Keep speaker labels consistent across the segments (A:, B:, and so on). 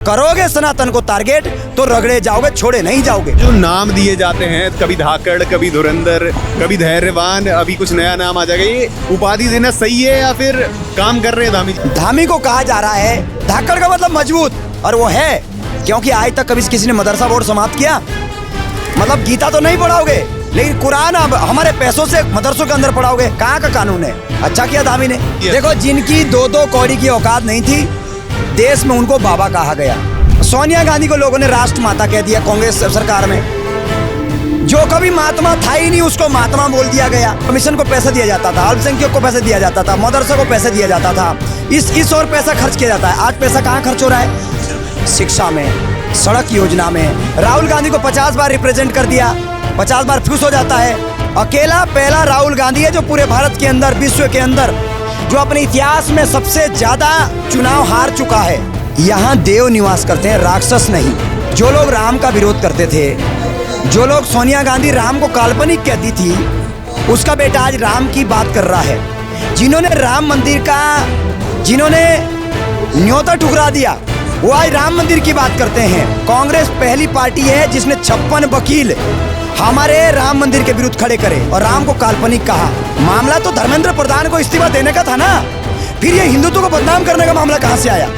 A: करोगे सनातन को टारगेट तो रगड़े जाओगे, छोड़े नहीं जाओगे।
B: जो नाम दिए जाते हैं, कभी धाकड़, कभी धुरंधर, कभी धैर्यवान, अभी कुछ नया नाम आ जाएगा, ये उपाधि देना सही है या फिर काम कर रहे हैं धामी?
A: धामी को कहा जा रहा है, धाकड़ का मतलब मजबूत, और वो है क्योंकि आज तक कभी किसी ने मदरसा बोर्ड समाप्त किया? मतलब गीता तो नहीं पढ़ाओगे, लेकिन कुरान अब हमारे पैसों से मदरसों के अंदर पढ़ाओगे। कहाँ का कानून है? अच्छा किया धामी ने। देखो, जिनकी दो दो कौड़ी की औकात नहीं थी, देश में उनको बाबा कहा गया। सोनिया गांधी को लोगों ने राष्ट्र माता कह दिया कांग्रेस सरकार में। जो कभी महात्मा था ही नहीं उसको महात्मा बोल दिया गया। कमीशन को पैसा दिया जाता था, अल्पसंख्यक को पैसा दिया जाता था, मदरसा को पैसा दिया जाता था, इस और पैसा खर्च किया जाता है। आज पैसा कहाँ खर्च हो रहा है? शिक्षा में, सड़क योजना में। राहुल गांधी को 50 बार रिप्रेजेंट कर दिया, 50 बार फ्यूज हो जाता है। अकेला पहला राहुल गांधी है जो पूरे भारत के अंदर, विश्व के अंदर, जो अपने इतिहास में सबसे ज्यादा चुनाव हार चुका है। यहाँ देव निवास करते हैं, राक्षस नहीं। जो लोग राम का विरोध करते थे, जो लोग सोनिया गांधी राम को काल्पनिक कहती थी, उसका बेटा आज राम की बात कर रहा है। जिन्होंने राम मंदिर का, जिन्होंने न्योता ठुकरा दिया, वो आज राम मंदिर की बात करते हैं। कांग्रेस पहली पार्टी है जिसने 56 वकील हमारे राम मंदिर के विरुद्ध खड़े करे और राम को काल्पनिक कहा। मामला तो धर्मेंद्र प्रधान को इस्तीफा देने का था ना, फिर ये हिंदुत्व को बदनाम करने का मामला कहां से आया?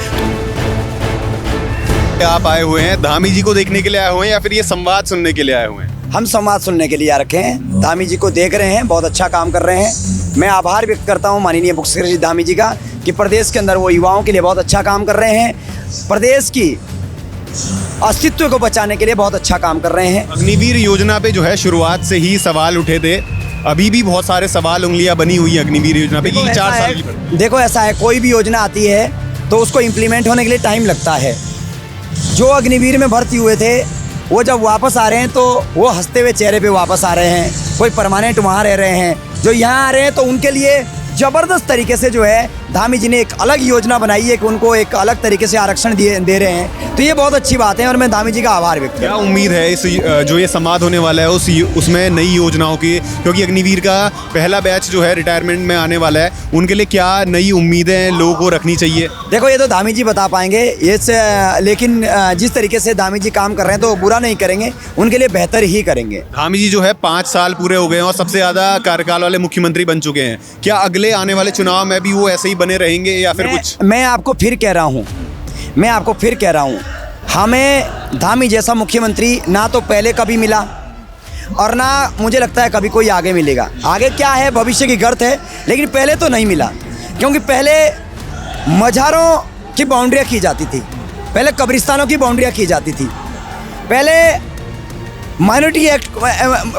B: आप आए हुए हैं धामी जी को देखने के लिए आए हुए हैं या फिर ये संवाद सुनने के लिए आए हुए हैं?
A: हम संवाद सुनने के लिए आ रखे हैं। धामी जी को देख रहे हैं, बहुत अच्छा काम कर रहे हैं। मैं आभार व्यक्त करता हूं माननीय मुख्यमंत्री धामी जी का कि प्रदेश के अंदर वो युवाओं के लिए बहुत अच्छा काम कर रहे हैं, प्रदेश की अस्तित्व को बचाने के लिए बहुत अच्छा काम कर रहे हैं।
B: अग्निवीर योजना पे जो है शुरुआत से ही सवाल उठे थे, अभी भी बहुत सारे सवाल, उंगलियां बनी हुई है अग्निवीर योजना पे। 4 साल की।
A: देखो, ऐसा है, कोई भी योजना आती है तो उसको इम्प्लीमेंट होने के लिए टाइम लगता है। जो अग्निवीर में भर्ती हुए थे वो जब वापस आ रहे हैं तो वो हंसते हुए चेहरे पे वापस आ रहे हैं। कोई परमानेंट वहाँ रह रहे हैं, जो यहाँ आ रहे हैं तो उनके लिए जबरदस्त तरीके से जो है धामी जी ने एक अलग योजना बनाई है कि उनको एक अलग तरीके से आरक्षण दे रहे हैं। तो ये बहुत अच्छी बात है और मैं धामी जी का आभार व्यक्त करता हूं।
B: क्या उम्मीद है इस जो ये संवाद होने वाला है उसमें नई योजनाओं की, क्योंकि अग्निवीर का पहला बैच जो है रिटायरमेंट में आने वाला है, उनके लिए क्या नई उम्मीदें लोगों को रखनी चाहिए?
A: देखो, ये तो धामी जी बता पाएंगे ये लेकिन जिस तरीके से धामी जी काम कर रहे हैं तो बुरा नहीं करेंगे, उनके लिए बेहतर ही करेंगे।
B: धामी जी जो है 5 साल पूरे हो गए हैं और सबसे ज्यादा कार्यकाल वाले मुख्यमंत्री बन चुके हैं। क्या अगले आने वाले चुनाव में भी वो ऐसे ही बने रहेंगे या फिर कुछ?
A: मैं आपको फिर कह रहा हूँ, हमें धामी जैसा मुख्यमंत्री ना तो पहले कभी मिला और ना मुझे लगता है कभी कोई आगे मिलेगा। आगे क्या है, भविष्य की गर्त है, लेकिन पहले तो नहीं मिला। क्योंकि पहले मज़ारों की बाउंड्रियाँ की जाती थी, पहले कब्रिस्तानों की बाउंड्रियाँ की जाती थी, पहले माइनॉरिटी एक्ट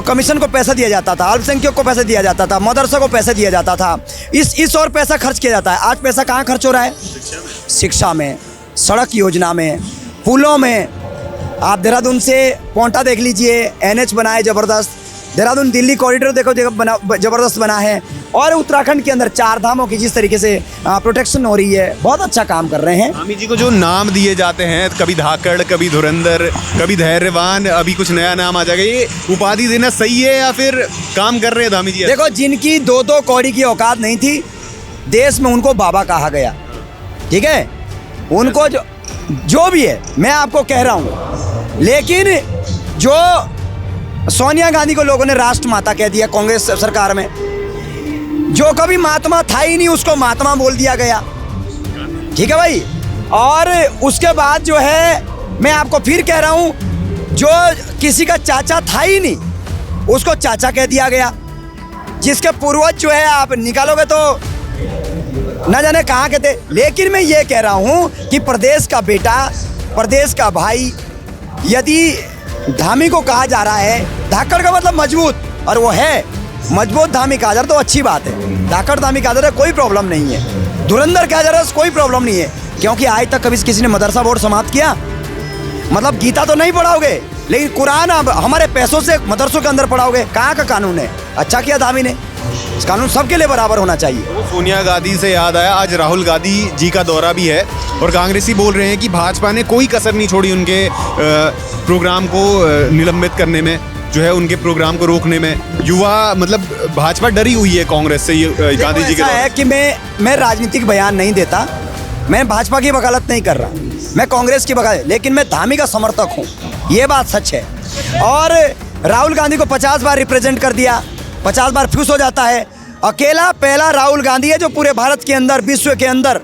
A: कमीशन को पैसा दिया जाता था, अल्पसंख्यक को पैसा दिया जाता था, मदरसा को पैसा दिया जाता था, इस और पैसा खर्च किया जाता है। आज पैसा कहाँ खर्च हो रहा है? शिक्षा में, सड़क योजना में, पुलों में। आप देहरादून से पोंटा देख लीजिए, NH बना है ज़बरदस्त, देहरादून दिल्ली कॉरिडोर देखो ज़बरदस्त बना है, और उत्तराखंड के अंदर 4 धामों की जिस तरीके से प्रोटेक्शन हो रही है, बहुत अच्छा काम कर रहे हैं।
B: धामी जी को जो नाम दिए जाते हैं, कभी धाकड़, कभी धुरंधर, कभी धैर्यवान, अभी कुछ नया नाम आ जाएगा, ये उपाधि देना सही है या फिर काम कर रहे हैं धामी जी?
A: देखो, जिनकी दो दो कौड़ी की औकात नहीं थी, देश में उनको बाबा कहा गया। ठीक है, उनको जो भी है, मैं आपको कह रहा हूँ, लेकिन जो सोनिया गांधी को लोगों ने राष्ट्र माता कह दिया कांग्रेस सरकार में। जो कभी महात्मा था ही नहीं उसको महात्मा बोल दिया गया। ठीक है भाई, और उसके बाद जो है, मैं आपको फिर कह रहा हूँ, जो किसी का चाचा था ही नहीं उसको चाचा कह दिया गया। जिसके पूर्वज जो है आप निकालोगे तो न जाने कहाँ के थे। लेकिन मैं ये कह रहा हूँ कि प्रदेश का बेटा, प्रदेश का भाई, यदि धामी को कहा जा रहा है, धाकड़ का मतलब मजबूत, और वो है मजबूत धामी कहा जा रहा है तो अच्छी बात है। धाकड़ धामी कहा जा रहा है, कोई प्रॉब्लम नहीं है। धुरंधर कहा जा रहा है, कोई प्रॉब्लम नहीं है। क्योंकि आज तक कभी किसी ने मदरसा बोर्ड समाप्त किया? मतलब गीता तो नहीं पढ़ाओगे, लेकिन कुरान अब हमारे पैसों से मदरसों के अंदर पढ़ाओगे। कहाँ का कानून है? अच्छा किया धामी ने। इस कानून सबके लिए बराबर होना चाहिए।
B: सोनिया गांधी से याद आया, आज राहुल गांधी जी का दौरा भी है और कांग्रेसी बोल रहे हैं कि भाजपा ने कोई कसर नहीं छोड़ी उनके प्रोग्राम को निलंबित करने में, जो है उनके प्रोग्राम को रोकने में। युवा, मतलब भाजपा डरी हुई है कांग्रेस से गांधी जी के।
A: ऐसा है कि मैं राजनीतिक बयान नहीं देता, मैं भाजपा की वकालत नहीं कर रहा, मैं कांग्रेस की वकालत, लेकिन मैं धामी का समर्थक हूँ, ये बात सच है। और राहुल गांधी को 50 बार रिप्रेजेंट कर दिया, 50 बार फ्यूज हो जाता है। अकेला पहला राहुल गांधी है जो पूरे भारत के अंदर, विश्व के अंदर,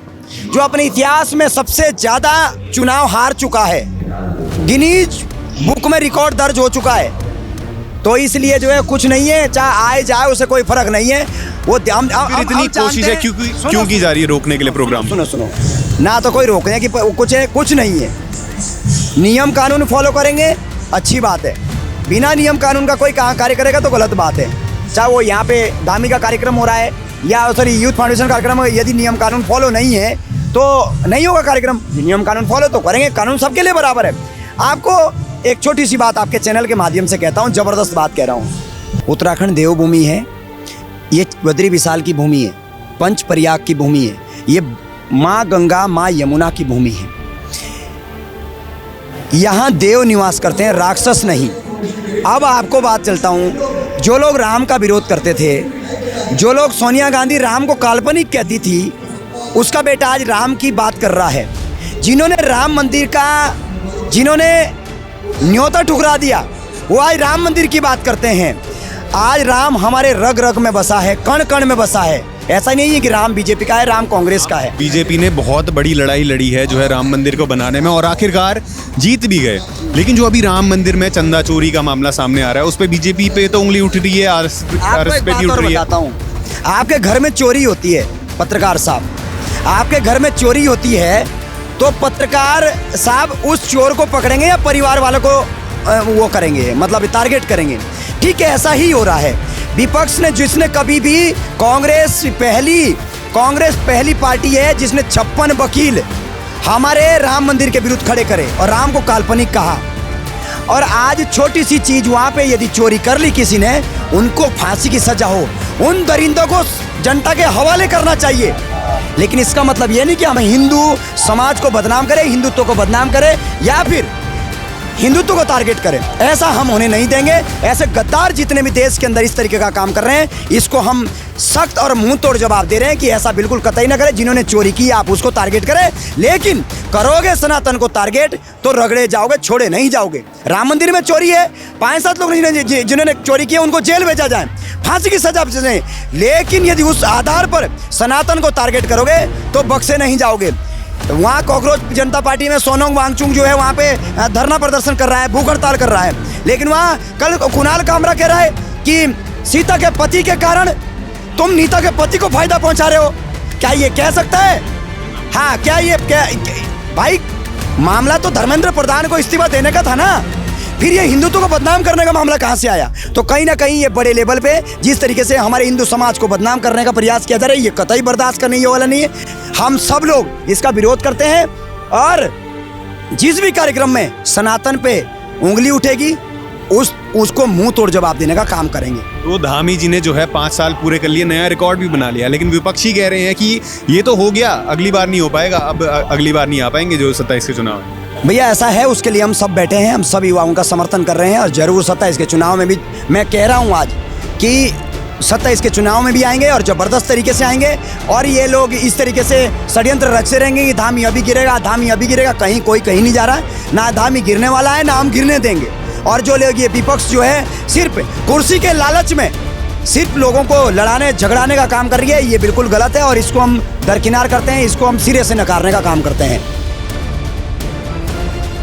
A: जो अपने इतिहास में सबसे ज़्यादा चुनाव हार चुका है। गिनीज बुक में रिकॉर्ड दर्ज हो चुका है। तो इसलिए जो है कुछ नहीं है, चाहे आए जाए उसे कोई फर्क नहीं है। वो
B: फिर इतनी कोशिश है क्यों की जा रही है रोकने के लिए प्रोग्राम?
A: सुनो, ना तो कोई रोकने की कुछ है, कुछ नहीं है। नियम कानून फॉलो करेंगे, अच्छी बात है। बिना नियम कानून का कोई कार्य करेगा तो गलत बात है। चाहे वो यहाँ पे धामी का कार्यक्रम हो रहा है या सॉरी यूथ फाउंडेशन कार्यक्रम, यदि नियम कानून फॉलो नहीं है तो नहीं होगा कार्यक्रम। नियम कानून फॉलो तो करेंगे, कानून सबके लिए बराबर है। आपको एक छोटी सी बात आपके चैनल के माध्यम से कहता हूँ, ज़बरदस्त बात कह रहा हूँ। उत्तराखंड देवभूमि है, ये बद्री विशाल की भूमि है, पंच प्रयाग की भूमि है, ये माँ गंगा माँ यमुना की भूमि है। यहाँ देव निवास करते हैं, राक्षस नहीं। अब आपको बात चलता हूँ, जो लोग राम का विरोध करते थे, जो लोग सोनिया गांधी राम को काल्पनिक कहती थी, उसका बेटा आज राम की बात कर रहा है। जिन्होंने राम मंदिर का, जिन्होंने न्योता ठुकरा दिया, वो आज राम मंदिर की बात करते हैं। आज राम हमारे रग रग में बसा है, कण कण में बसा है। ऐसा नहीं है कि राम बीजेपी का है, राम कांग्रेस का है।
B: बीजेपी ने बहुत बड़ी लड़ाई लड़ी है जो है राम मंदिर को बनाने में, और आखिरकार जीत भी गए। लेकिन जो अभी राम मंदिर में चंदा चोरी का मामला सामने आ रहा है, उस पर बीजेपी पे तो उंगली उठ रही है, आरएसएस पे भी उठ रही है।
A: आपके घर में चोरी होती है पत्रकार साहब, आपके घर में चोरी होती है तो पत्रकार साहब उस चोर को पकड़ेंगे या परिवार वालों को वो करेंगे, मतलब टारगेट करेंगे। ठीक है, ऐसा ही हो रहा है। विपक्ष ने, जिसने कभी भी कांग्रेस पहली पार्टी है जिसने 56 वकील हमारे राम मंदिर के विरुद्ध खड़े करे और राम को काल्पनिक कहा। और आज छोटी सी चीज वहां पे यदि चोरी कर ली किसी ने, उनको फांसी की सजा हो, उन दरिंदों को जनता के हवाले करना चाहिए। लेकिन इसका मतलब ये नहीं कि हम हिंदू समाज को बदनाम करें, हिंदुत्व को बदनाम करें या फिर हिंदुत्व को टारगेट करें। ऐसा हम होने नहीं देंगे। ऐसे गद्दार जितने भी देश के अंदर इस तरीके का काम कर रहे हैं, इसको हम सख्त और मुंह तोड़ जवाब दे रहे हैं कि ऐसा बिल्कुल कतई ना करें। जिन्होंने चोरी की आप उसको टारगेट करें, लेकिन करोगे सनातन को टारगेट तो रगड़े जाओगे, छोड़े नहीं जाओगे। राम मंदिर में चोरी है, 5-7 लोग जिन्होंने चोरी किया उनको जेल भेजा जाए, फांसी की सजा दें। लेकिन यदि उस आधार पर सनातन को टारगेट करोगे तो बख्शे नहीं जाओगे। वहाँ कॉकरोच जनता पार्टी में सोनम वांगचुक जो है वहाँ पे धरना प्रदर्शन कर रहा है, भूख हड़ताल कर रहा है। लेकिन वहाँ कल कुणाल कामरा कह रहा है कि सीता के पति के कारण तुम नीता के पति को फायदा पहुँचा रहे हो। क्या ये कह सकता है? हाँ, क्या भाई मामला तो धर्मेंद्र प्रधान को इस्तीफा देने का था ना, फिर ये हिंदुत्व को बदनाम करने का मामला कहाँ से आया? तो कहीं ना कहीं ये बड़े लेवल पे जिस तरीके से हमारे हिंदू समाज को बदनाम करने का प्रयास किया जा रहा है, ये कतई बर्दाश्त करने वाला नहीं है। हम सब लोग इसका विरोध करते हैं और जिस भी कार्यक्रम में सनातन पे उंगली उठेगी उसको मुंह तोड़ जवाब देने का काम करेंगे।
B: तो धामी जी ने जो है 5 साल पूरे कर लिए, नया रिकॉर्ड भी बना लिया, लेकिन विपक्षी कह रहे हैं कि ये तो हो गया, अगली बार नहीं हो पाएगा, अब अगली बार नहीं आ पाएंगे जो 27 के चुनाव है।
A: भैया ऐसा है, उसके लिए हम सब बैठे हैं, हम सब युवाओं का समर्थन कर रहे हैं और जरूर 27 के चुनाव में भी मैं कह रहा हूँ आज कि 27 के चुनाव में भी आएंगे और ज़बरदस्त तरीके से आएंगे। और ये लोग इस तरीके से षड्यंत्र रचते रहेंगे कि धामी अभी गिरेगा, धामी अभी गिरेगा। कहीं कोई कहीं नहीं जा रहा, ना धामी गिरने वाला है ना हम गिरने देंगे। और जो लोग ये विपक्ष जो है सिर्फ कुर्सी के लालच में सिर्फ लोगों को लड़ाने झगड़ाने का काम कर रही है, ये बिल्कुल गलत है और इसको हम दरकिनार करते हैं, इसको हम सिरे से नकारने का काम करते हैं।